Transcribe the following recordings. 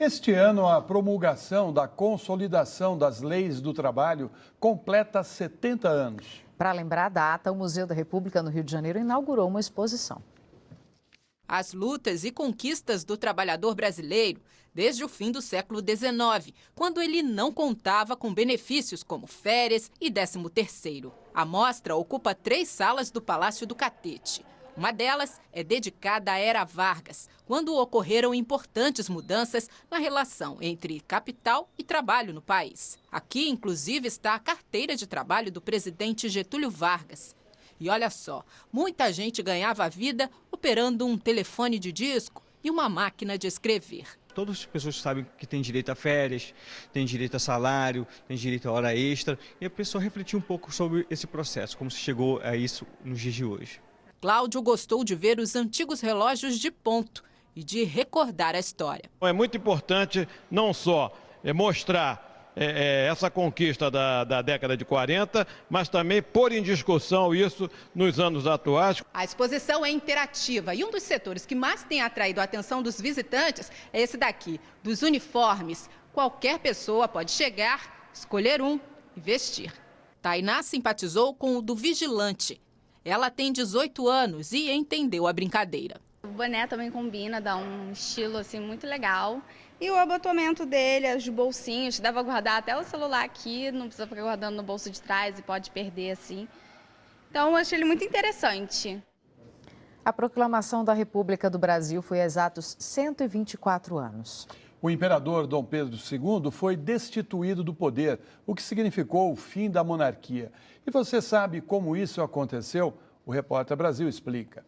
Este ano, a promulgação da Consolidação das Leis do Trabalho completa 70 anos. Para lembrar a data, o Museu da República, no Rio de Janeiro, inaugurou uma exposição. As lutas e conquistas do trabalhador brasileiro desde o fim do século XIX, quando ele não contava com benefícios como férias e 13º. A mostra ocupa 3 salas do Palácio do Catete. Uma delas é dedicada à Era Vargas, quando ocorreram importantes mudanças na relação entre capital e trabalho no país. Aqui, inclusive, está a carteira de trabalho do presidente Getúlio Vargas. E olha só, muita gente ganhava a vida operando um telefone de disco e uma máquina de escrever. Todas as pessoas sabem que tem direito a férias, tem direito a salário, tem direito a hora extra. E a pessoa refletiu um pouco sobre esse processo, como se chegou a isso nos dias de hoje. Cláudio gostou de ver os antigos relógios de ponto e de recordar a história. É muito importante não só mostrar essa conquista da década de 40, mas também pôr em discussão isso nos anos atuais. A exposição é interativa e um dos setores que mais tem atraído a atenção dos visitantes é esse daqui, dos uniformes. Qualquer pessoa pode chegar, escolher um e vestir. Tainá simpatizou com o do vigilante. Ela tem 18 anos e entendeu a brincadeira. O boné também combina, dá um estilo assim muito legal. E o abotoamento dele, os bolsinhos, dá para guardar até o celular aqui, não precisa ficar guardando no bolso de trás e pode perder assim. Então eu achei ele muito interessante. A proclamação da República do Brasil foi há exatos 124 anos. O imperador Dom Pedro II foi destituído do poder, o que significou o fim da monarquia. E você sabe como isso aconteceu? O Repórter Brasil explica.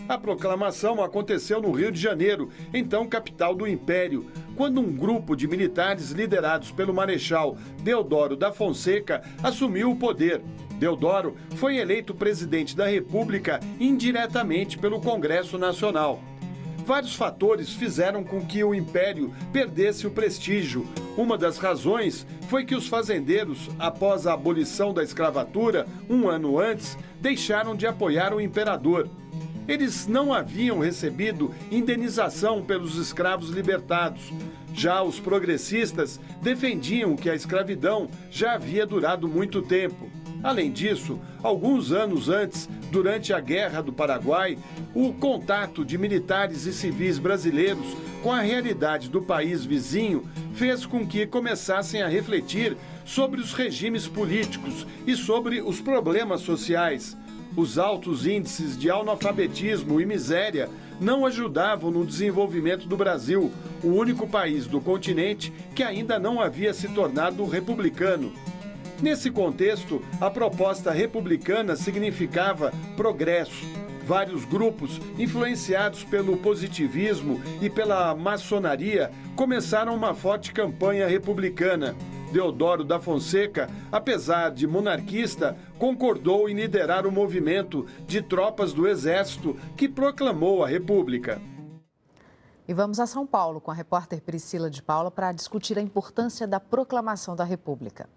A proclamação aconteceu no Rio de Janeiro, então capital do Império, quando um grupo de militares liderados pelo Marechal Deodoro da Fonseca assumiu o poder. Deodoro foi eleito presidente da República indiretamente pelo Congresso Nacional. Vários fatores fizeram com que o Império perdesse o prestígio. Uma das razões foi que os fazendeiros, após a abolição da escravatura, um ano antes, deixaram de apoiar o imperador. Eles não haviam recebido indenização pelos escravos libertados. Já os progressistas defendiam que a escravidão já havia durado muito tempo. Além disso, alguns anos antes, durante a Guerra do Paraguai, o contato de militares e civis brasileiros com a realidade do país vizinho fez com que começassem a refletir sobre os regimes políticos e sobre os problemas sociais. Os altos índices de analfabetismo e miséria não ajudavam no desenvolvimento do Brasil, o único país do continente que ainda não havia se tornado republicano. Nesse contexto, a proposta republicana significava progresso. Vários grupos, influenciados pelo positivismo e pela maçonaria, começaram uma forte campanha republicana. Deodoro da Fonseca, apesar de monarquista, concordou em liderar o movimento de tropas do Exército que proclamou a República. E vamos a São Paulo com a repórter Priscila de Paula para discutir a importância da proclamação da República.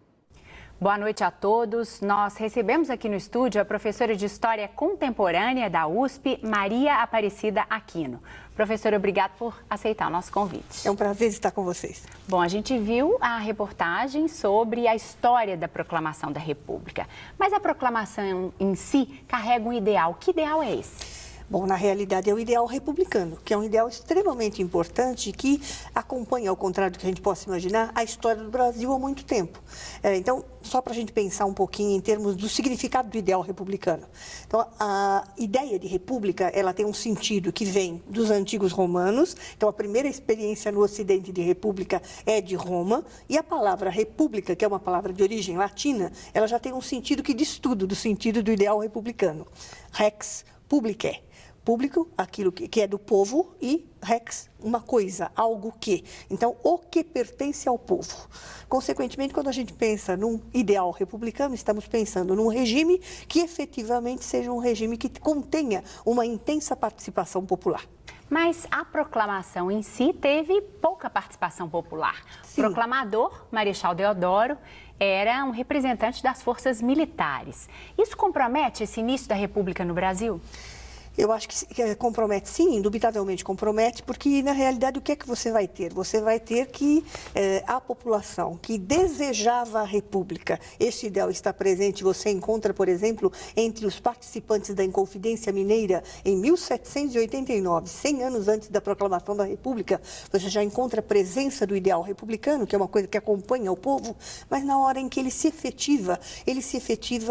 Boa noite a todos. Nós recebemos aqui no estúdio a professora de História Contemporânea da USP, Maria Aparecida Aquino. Professora, obrigada por aceitar o nosso convite. É um prazer estar com vocês. Bom, a gente viu a reportagem sobre a história da proclamação da República. Mas a proclamação em si carrega um ideal. Que ideal é esse? Bom, na realidade é o ideal republicano, que é um ideal extremamente importante que acompanha, ao contrário do que a gente possa imaginar, a história do Brasil há muito tempo. Então, só para a gente pensar um pouquinho em termos do significado do ideal republicano. Então, a ideia de república, ela tem um sentido que vem dos antigos romanos. Então, a primeira experiência no Ocidente de república é de Roma. E a palavra república, que é uma palavra de origem latina, ela já tem um sentido que diz tudo do sentido do ideal republicano. Rex publicae. Público, aquilo que é do povo, e rex, uma coisa, algo que. Então, o que pertence ao povo. Consequentemente, quando a gente pensa num ideal republicano, estamos pensando num regime que efetivamente seja um regime que contenha uma intensa participação popular. Mas a proclamação em si teve pouca participação popular. Sim. O proclamador, Marechal Deodoro, era um representante das forças militares. Isso compromete esse início da República no Brasil? Eu acho que compromete, sim, indubitavelmente compromete, porque na realidade o que é que você vai ter? Você vai ter que a população que desejava a República, esse ideal está presente, você encontra, por exemplo, entre os participantes da Inconfidência Mineira em 1789, 100 anos antes da proclamação da República, você já encontra a presença do ideal republicano, que é uma coisa que acompanha o povo, mas na hora em que ele se efetiva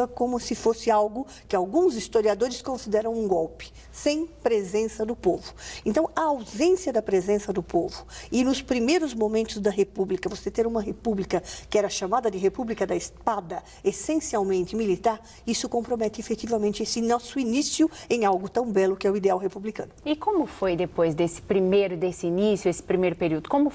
como se fosse algo que alguns historiadores consideram um golpe, sem presença do povo. Então, a ausência da presença do povo e nos primeiros momentos da República, você ter uma República que era chamada de República da Espada, essencialmente militar, isso compromete efetivamente esse nosso início em algo tão belo que é o ideal republicano. E como foi depois desse início, esse primeiro período? Como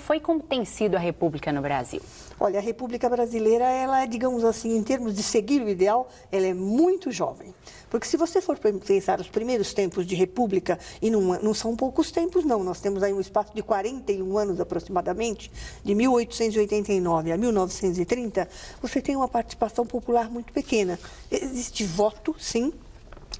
tem sido a República no Brasil? Olha, a República Brasileira, ela é, digamos assim, em termos de seguir o ideal, ela é muito jovem. Porque se você for pensar os primeiros tempos de República, e não são poucos tempos, não, nós temos aí um espaço de 41 anos aproximadamente, de 1889 a 1930, você tem uma participação popular muito pequena. Existe voto, sim,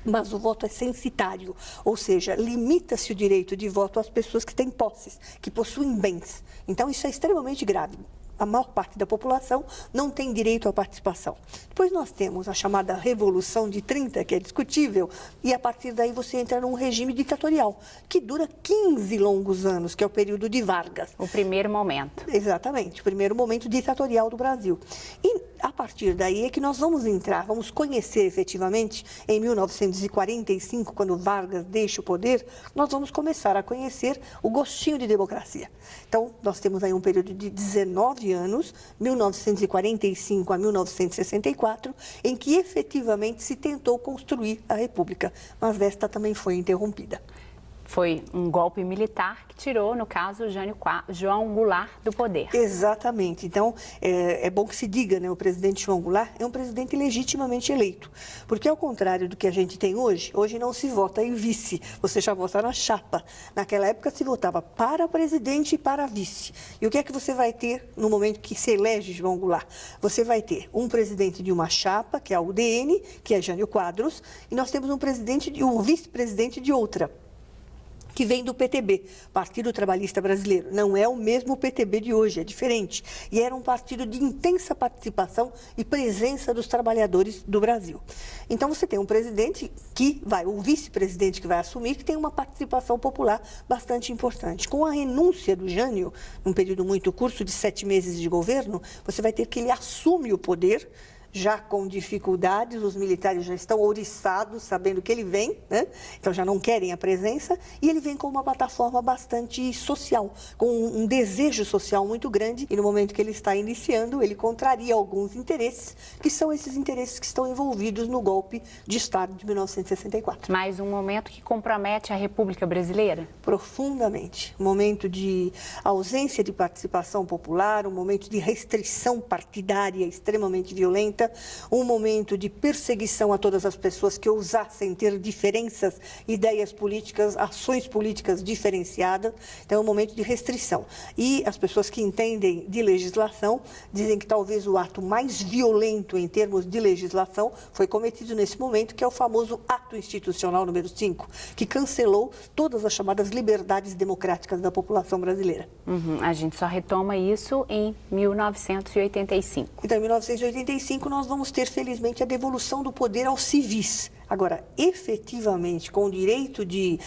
mas o voto é censitário, ou seja, limita-se o direito de voto às pessoas que têm posses, que possuem bens. Então, isso é extremamente grave. A maior parte da população não tem direito à participação. Depois nós temos a chamada Revolução de 30, que é discutível, e a partir daí você entra num regime ditatorial, que dura 15 longos anos, que é o período de Vargas. O primeiro momento. Exatamente, o primeiro momento ditatorial do Brasil. E a partir daí é que nós vamos conhecer efetivamente, em 1945, quando Vargas deixa o poder, nós vamos começar a conhecer o gostinho de democracia. Então, nós temos aí um período de 19 anos, 1945 a 1964, em que efetivamente se tentou construir a República, mas esta também foi interrompida. Foi um golpe militar que tirou, no caso, João Goulart do poder. Exatamente. Então, é bom que se diga, né? O presidente João Goulart é um presidente legitimamente eleito. Porque, ao contrário do que a gente tem hoje não se vota em vice, você já vota na chapa. Naquela época se votava para presidente e para vice. E o que é que você vai ter no momento que se elege João Goulart? Você vai ter um presidente de uma chapa, que é a UDN, que é Jânio Quadros, e nós temos um vice-presidente de outra, que vem do PTB, Partido Trabalhista Brasileiro. Não é o mesmo PTB de hoje, é diferente. E era um partido de intensa participação e presença dos trabalhadores do Brasil. Então, você tem um presidente o vice-presidente que vai assumir, que tem uma participação popular bastante importante. Com a renúncia do Jânio, num período muito curto de 7 meses de governo, você vai ter que ele assume o poder, já com dificuldades, os militares já estão ouriçados, sabendo que ele vem, né? Então já não querem a presença, e ele vem com uma plataforma bastante social, com um desejo social muito grande, e no momento que ele está iniciando, ele contraria alguns interesses, que são esses interesses que estão envolvidos no golpe de Estado de 1964. Mais um momento que compromete a República Brasileira? Profundamente. Um momento de ausência de participação popular, um momento de restrição partidária extremamente violenta, um momento de perseguição a todas as pessoas que ousassem ter diferenças, ideias políticas, ações políticas diferenciadas. Então, é um momento de restrição. E as pessoas que entendem de legislação dizem que talvez o ato mais violento em termos de legislação foi cometido nesse momento, que é o famoso ato institucional número 5, que cancelou todas as chamadas liberdades democráticas da população brasileira. A gente só retoma isso em 1985. Então, em 1985, nós vamos ter, felizmente, a devolução do poder aos civis. Agora, efetivamente, com o direito de,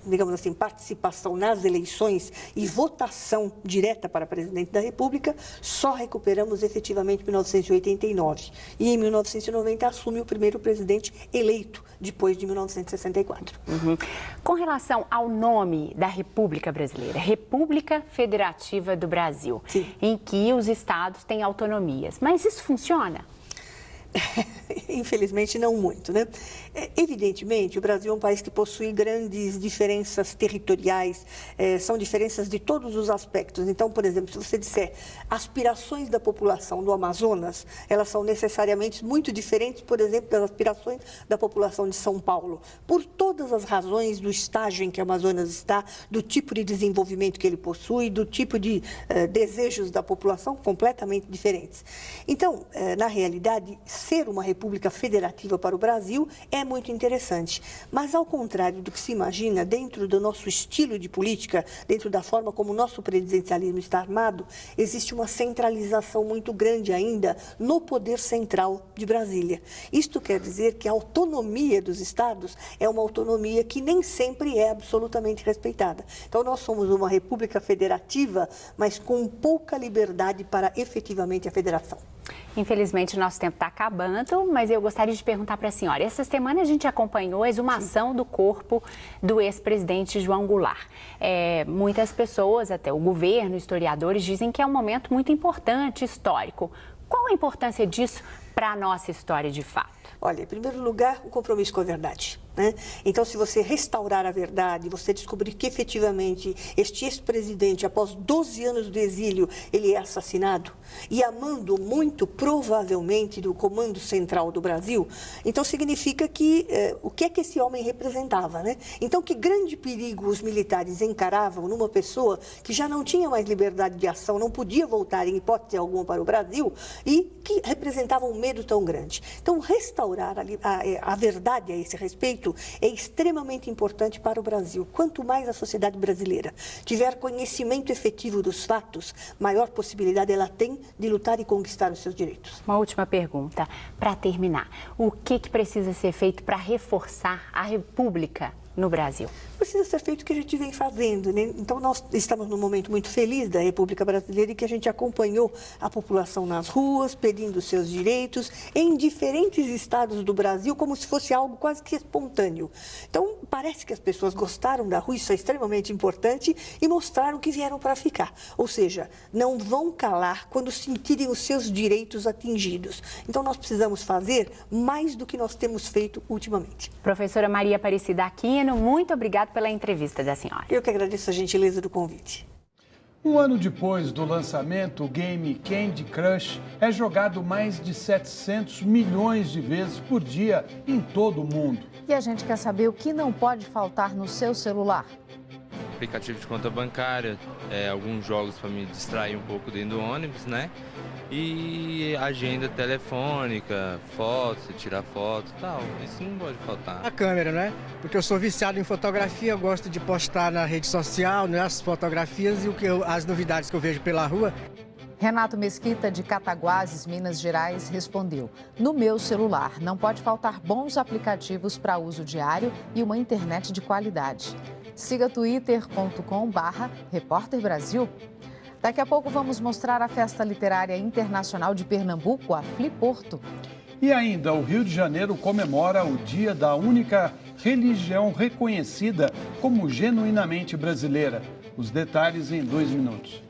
digamos assim, participação nas eleições e votação direta para presidente da República, só recuperamos efetivamente em 1989. E em 1990 assume o primeiro presidente eleito, depois de 1964. Com relação ao nome da República Brasileira, República Federativa do Brasil, sim, em que os estados têm autonomias. Mas isso funciona? infelizmente não muito, né? Evidentemente, o Brasil é um país que possui grandes diferenças territoriais, são diferenças de todos os aspectos. Então, por exemplo, se você disser aspirações da população do Amazonas, elas são necessariamente muito diferentes, por exemplo, das aspirações da população de São Paulo, por todas as razões do estágio em que o Amazonas está, do tipo de desenvolvimento que ele possui, do tipo de desejos da população completamente diferentes. Então, na realidade, ser uma república federativa para o Brasil é muito interessante. Mas, ao contrário do que se imagina, dentro do nosso estilo de política, dentro da forma como o nosso presidencialismo está armado, existe uma centralização muito grande ainda no poder central de Brasília. Isto quer dizer que a autonomia dos estados é uma autonomia que nem sempre é absolutamente respeitada. Então, nós somos uma república federativa, mas com pouca liberdade para efetivamente a federação. Infelizmente, o nosso tempo está acabando, mas eu gostaria de perguntar para a senhora. Essa semana a gente acompanhou a exumação do corpo do ex-presidente João Goulart. Muitas pessoas, até o governo, historiadores, dizem que é um momento muito importante, histórico. Qual a importância disso para a nossa história de fato? Olha, em primeiro lugar, o compromisso com a verdade, né? Então, se você restaurar a verdade, você descobrir que efetivamente este ex-presidente, após 12 anos do exílio, ele é assassinado e amando muito provavelmente do comando central do Brasil, então significa que o que é que esse homem representava, né? Então, que grande perigo os militares encaravam numa pessoa que já não tinha mais liberdade de ação, não podia voltar em hipótese alguma para o Brasil e que representava um medo tão grande. Então, restaurar a verdade a esse respeito é extremamente importante para o Brasil. Quanto mais a sociedade brasileira tiver conhecimento efetivo dos fatos, maior possibilidade ela tem de lutar e conquistar os seus direitos. Uma última pergunta, para terminar. O que precisa ser feito para reforçar a República no Brasil? Precisa ser feito o que a gente vem fazendo, né? Então, nós estamos num momento muito feliz da República Brasileira em que a gente acompanhou a população nas ruas, pedindo seus direitos, em diferentes estados do Brasil, como se fosse algo quase que espontâneo. Então, parece que as pessoas gostaram da rua, isso é extremamente importante, e mostraram que vieram para ficar. Ou seja, não vão calar quando sentirem os seus direitos atingidos. Então, nós precisamos fazer mais do que nós temos feito ultimamente. Professora Maria Aparecida Aquino, muito obrigada pela entrevista da senhora. Eu que agradeço a gentileza do convite. Um ano depois do lançamento, o game Candy Crush é jogado mais de 700 milhões de vezes por dia em todo o mundo. E a gente quer saber o que não pode faltar no seu celular. Aplicativo de conta bancária, alguns jogos para me distrair um pouco dentro do ônibus, né? E agenda telefônica, fotos, tirar foto e tal. Isso não pode faltar. A câmera, né? Porque eu sou viciado em fotografia, eu gosto de postar na rede social, né, as fotografias e as novidades que eu vejo pela rua. Renato Mesquita, de Cataguases, Minas Gerais, respondeu: no meu celular não pode faltar bons aplicativos para uso diário e uma internet de qualidade. Siga twitter.com/Repórter Brasil. Daqui a pouco vamos mostrar a Festa Literária Internacional de Pernambuco, a Fliporto. E ainda, o Rio de Janeiro comemora o dia da única religião reconhecida como genuinamente brasileira. Os detalhes em 2 minutos.